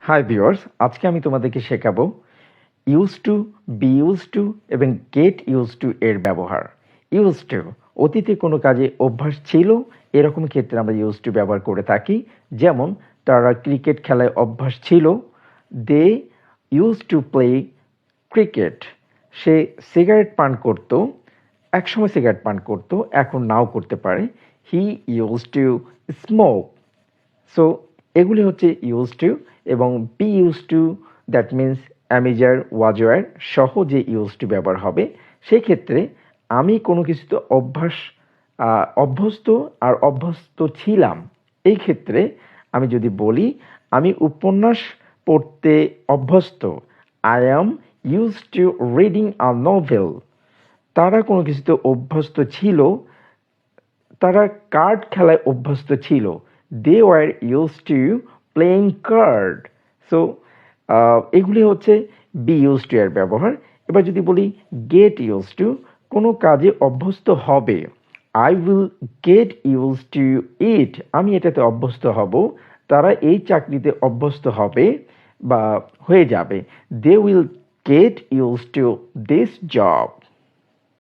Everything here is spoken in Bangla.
হাই ভিউয়ার্স, আজকে আমি তোমাদেরকে শেখাবো use to, be use to এবং গেট ইউজ টু এর ব্যবহার। ইউজ টু অতীতে কোনো কাজে অভ্যাস ছিল, এরকম ক্ষেত্রে আমরা ইউজ টু ব্যবহার করে থাকি। যেমন তারা ক্রিকেট খেলায় অভ্যাস ছিল, they use to play cricket. সে সিগারেট পান করত, একসময় সিগারেট পান করত, এখন নাও করতে পারে। He use to smoke. So এগুলি হচ্ছে ইউজ টু। এবং be use to that means অ্যামিজার ওয়াজওয়ার সহ যে ইউজ টু ব্যবহার হবে, সেই ক্ষেত্রে আমি কোনো কিছুতে অভ্যস্ত আর অভ্যস্ত ছিলাম। এই ক্ষেত্রে আমি যদি বলি আমি উপন্যাস পড়তে অভ্যস্ত, I am use to reading a novel. তারা কোনো কিছুতে অভ্যস্ত ছিল, তারা কার্ড খেলায় অভ্যস্ত ছিল, they were use to playing card. So এগুলি হচ্ছে বি ইউজ টু এর ব্যবহার। এবার যদি বলি গেট ইউজ টু, কোনো কাজে অভ্যস্ত হবে, I will get use to it. আমি এটাতে অভ্যস্ত হব, তারা এই চাকরিতে অভ্যস্ত হবে বা হয়ে যাবে, they will get use to this job.